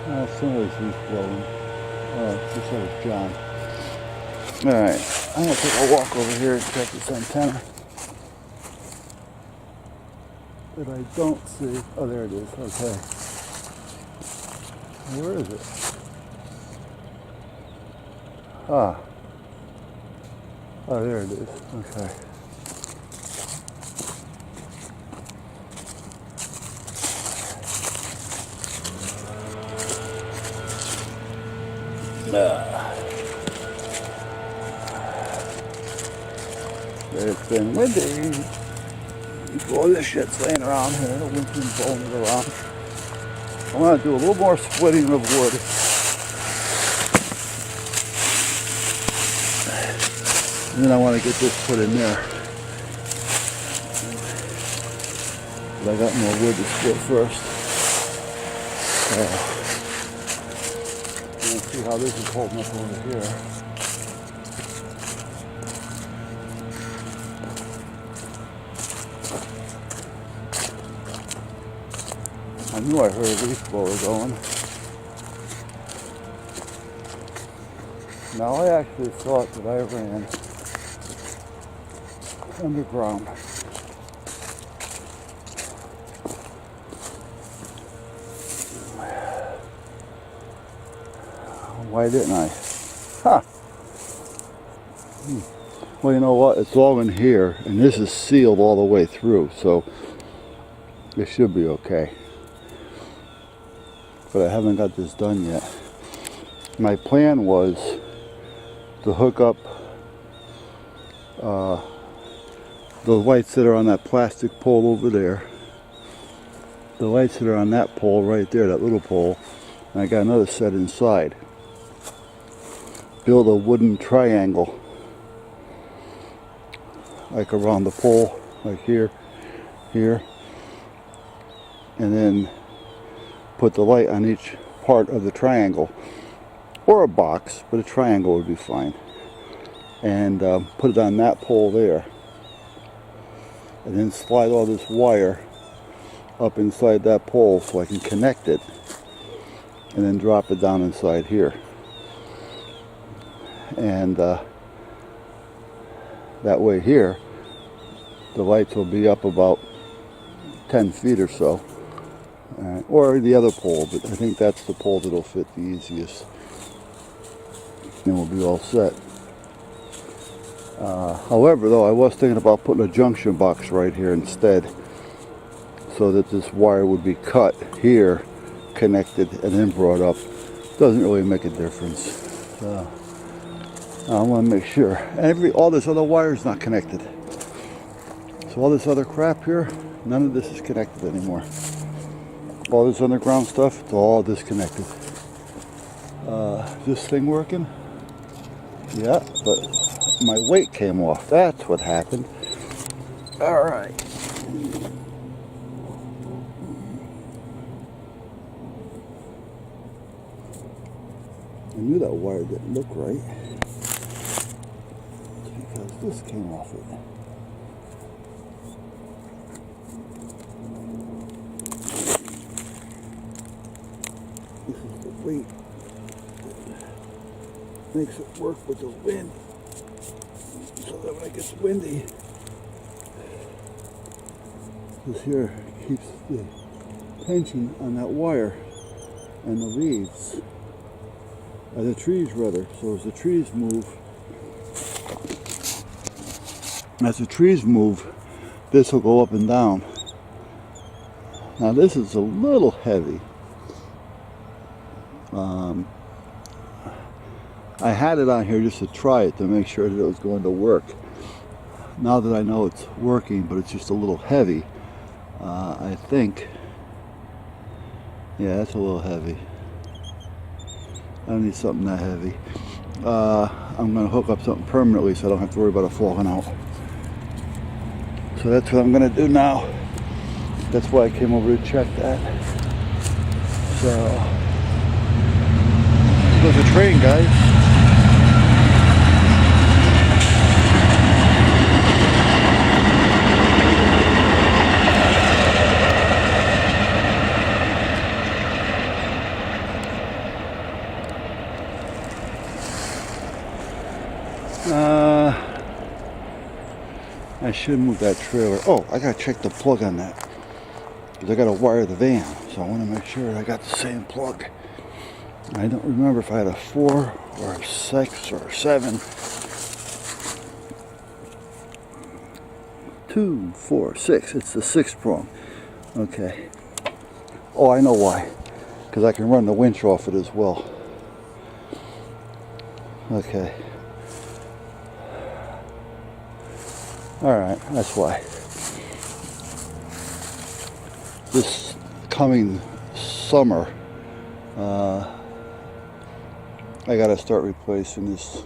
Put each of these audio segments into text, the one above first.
Oh, somebody's leaf blowing. Looks like it's John. Alright, I'm going to take a walk over here and check this antenna that I don't see. Oh, there it is. Okay. Where is it? Ah. Oh, there it is. Okay. It's been windy. All this shit's laying around here. The wind's been blowing it around. I want to do a little more splitting of wood. And then I want to get this put in there. But I got more wood to split first. Let's see how this is holding up over here. I knew I heard a leaf blower going. Now I actually thought that I ran underground. Why didn't I? Huh. Well, you know what? It's all in here, and this is sealed all the way through, so it should be okay. But I haven't got this done yet. My plan was to hook up the lights that are on that plastic pole over there, the lights that are on that pole right there, that little pole, and I got another set inside. Build a wooden triangle like around the pole, like here, here, and then put the light on each part of the triangle, or a box, but a triangle would be fine, and put it on that pole there, and then slide all this wire up inside that pole so I can connect it, and then drop it down inside here, and that way here the lights will be up about 10 feet or so. Or the other pole, but I think that's the pole that'll fit the easiest. And we'll be all set. However, though, I was thinking about putting a junction box right here instead, so that this wire would be cut here, connected, and then brought up. Doesn't really make a difference. I want to make sure. And all this other wire is not connected. So all this other crap here, none of this is connected anymore. All this underground stuff, it's all disconnected. This thing working? Yeah, but my weight came off. That's what happened. All right. I knew that wire didn't look right. It's because this came off it. Weight makes it work with the wind, so that when it gets windy, this here keeps the tension on that wire and the leaves, or the trees rather. So as the trees move, this will go up and down. Now this is a little heavy. I had it on here just to try it to make sure that it was going to work. Now that I know it's working, but it's just a little heavy, I think, yeah, that's a little heavy. I don't need something that heavy. I'm going to hook up something permanently so I don't have to worry about it falling out. So that's what I'm going to do now. That's why I came over to check that. So, here goes the train, guys. I should move that trailer. Oh, I gotta check the plug on that, because I gotta wire the van, so I want to make sure I got the same plug. I don't remember if I had a 4 or a 6 or a 7. 2, 4, 6. It's the 6th prong. Okay. Oh, I know why. Because I can run the winch off it as well. Okay. Alright, that's why. This coming summer, I gotta start replacing this.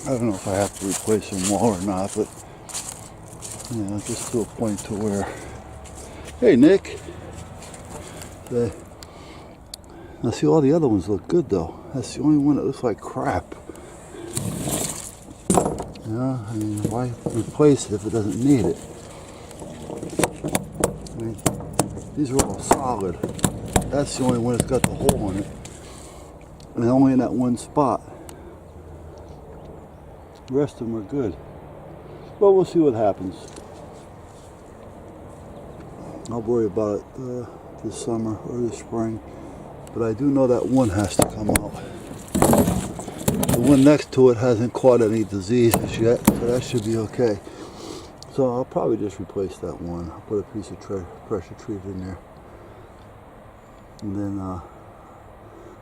I don't know if I have to replace them all or not, but you know, just to a point to where. Hey, Nick. Now see, all the other ones look good though. That's the only one that looks like crap. Yeah, I mean, why replace it if it doesn't need it? I mean, these are all solid. That's the only one that's got the hole in it, and only in that one spot. The rest of them are good. But we'll see what happens. I'll worry about it this summer or this spring. But I do know that one has to come out. The one next to it hasn't caught any diseases yet, so that should be okay. So I'll probably just replace that one. I'll put a piece of pressure treat in there. And then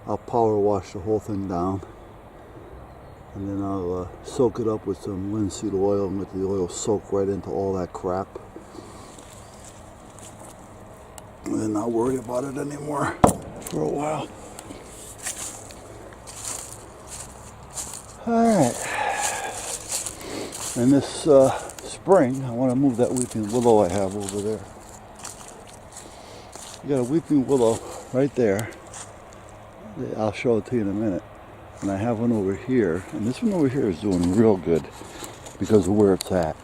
I'll power wash the whole thing down. And then I'll soak it up with some linseed oil and let the oil soak right into all that crap. And then not worry about it anymore for a while. Alright. And this spring, I want to move that weeping willow I have over there. You got a weeping willow right there. I'll show it to you in a minute. And I have one over here, and this one over here is doing real good because of where it's at.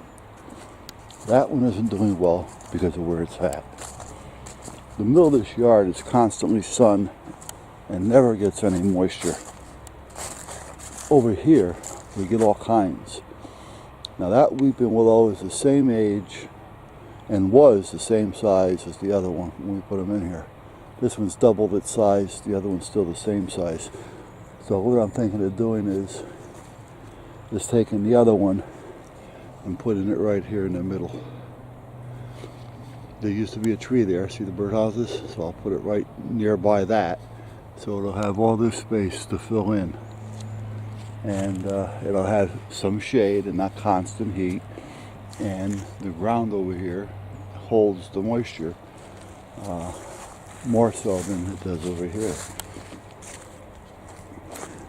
That one isn't doing well because of where it's at. The middle of this yard is constantly sun and never gets any moisture. Over here, we get all kinds. Now that weeping willow is the same age and was the same size as the other one when we put them in here. This one's doubled its size, the other one's still the same size. So what I'm thinking of doing is just taking the other one and putting it right here in the middle. There used to be a tree there, see the birdhouses? So I'll put it right nearby that, so it'll have all this space to fill in. And it'll have some shade and not constant heat. And the ground over here holds the moisture more so than it does over here.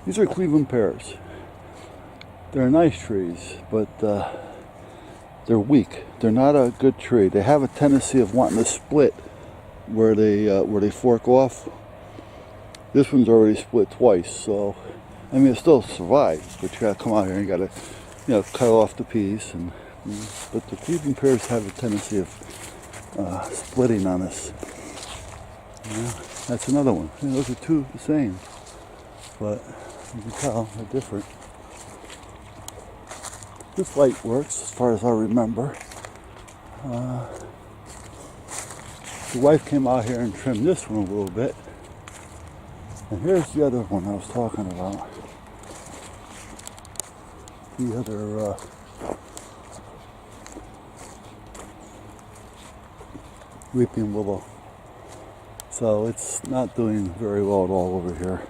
These are Cleveland pears. They're nice trees, but they're weak. They're not a good tree. They have a tendency of wanting to split where they fork off. This one's already split twice, so I mean it still survives. But you gotta come out here and you gotta, you know, cut off the piece. But the Cleveland pears have a tendency of splitting on us. Yeah, that's another one. You know, those are two the same, but you can tell they're different. This light works as far as I remember. The wife came out here and trimmed this one a little bit. And here's the other one I was talking about. The other weeping willow. So it's not doing very well at all over here.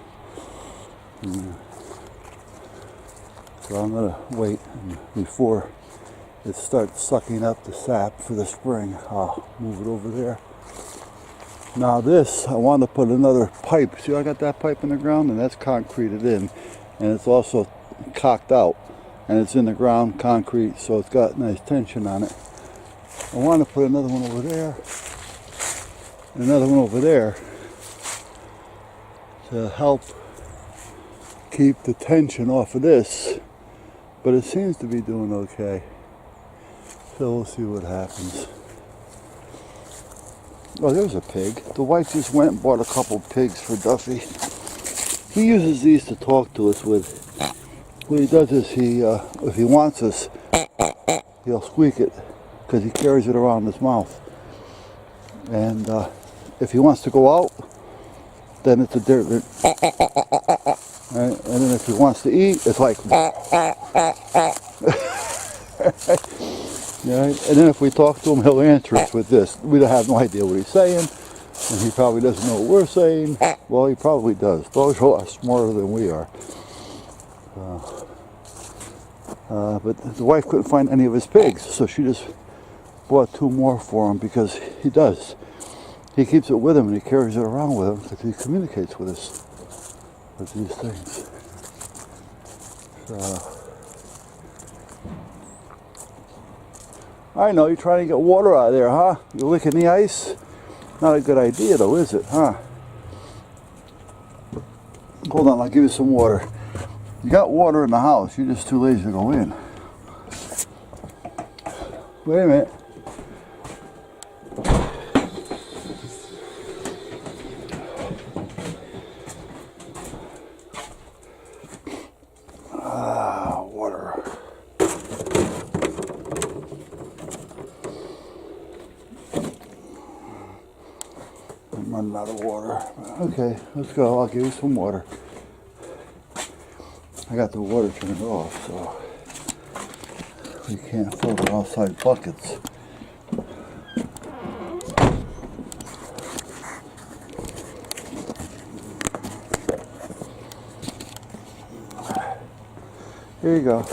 So I'm going to wait, and before it starts sucking up the sap for the spring, I'll move it over there. Now this, I want to put another pipe. See, I got that pipe in the ground, and that's concreted in, and it's also cocked out, and it's in the ground, concrete, so it's got nice tension on it. I want to put another one over there, and another one over there to help keep the tension off of this, but it seems to be doing okay. So we'll see what happens. Oh, there's a pig. The wife just went and bought a couple pigs for Duffy. He uses these to talk to us with. what he does is if he wants us, he'll squeak it because he carries it around his mouth. And if he wants to go out, then it's a different. Right? And then if he wants to eat, it's like. Yeah, and then if we talk to him, he'll answer us with this. We have no idea what he's saying, and he probably doesn't know what we're saying. Well, he probably does. Those are a lot smarter than we are. But the wife couldn't find any of his pigs, so she just bought 2 more for him because he does. He keeps it with him and he carries it around with him because he communicates with us with these things. I know, you're trying to get water out of there, huh? You're licking the ice? Not a good idea though, is it, huh? Hold on, I'll give you some water. You got water in the house, you're just too lazy to go in. Wait a minute. Water. I'm running out of water. Okay, let's go. I'll give you some water. I got the water turned off, so we can't fill the outside buckets. Here you go.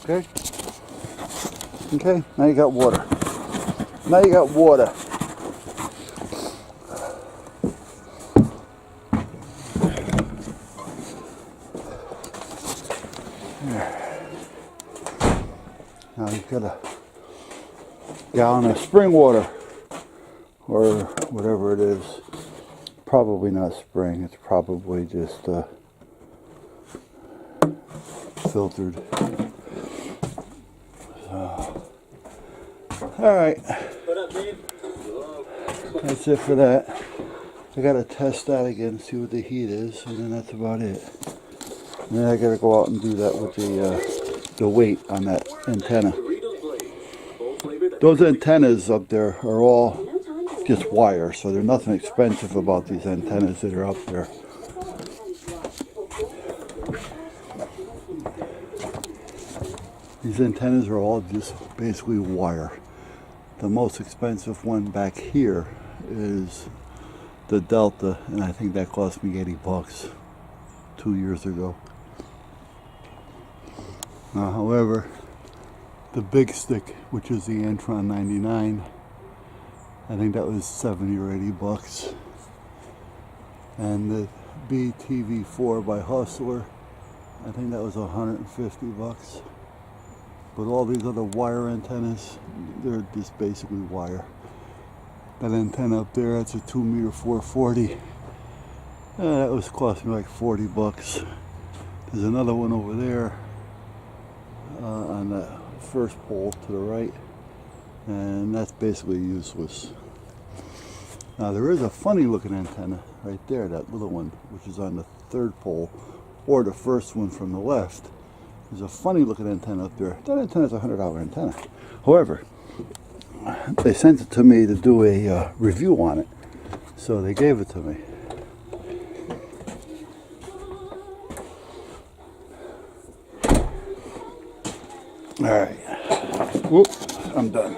Okay? Okay, now you got water. Now you got water. Now you've got a gallon of spring water, or whatever it is. Probably not spring, it's probably just filtered. Alright, that's it for that. I gotta test that again, see what the heat is, and then that's about it. And then I gotta go out and do that with the weight on that antenna. Those antennas up there are all just wire, so there's nothing expensive about these antennas that are up there. These antennas are all just basically wire. The most expensive one back here is the Delta, and I think that cost me 80 bucks 2 years ago. However, the big stick, which is the Antron 99, I think that was 70 or 80 bucks. And the BTV4 by Hustler, I think that was 150 bucks. But all these other wire antennas, they're just basically wire. That antenna up there, that's a 2-meter 440. That was costing me like 40 bucks. There's another one over there on the first pole to the right, and that's basically useless. Now there is a funny looking antenna right there, that little one, which is on the 3rd pole, or the first one from the left. There's a funny looking antenna up there. That antenna is a $100 antenna. However, they sent it to me to do a review on it, so they gave it to me. All right. Whoop, I'm done.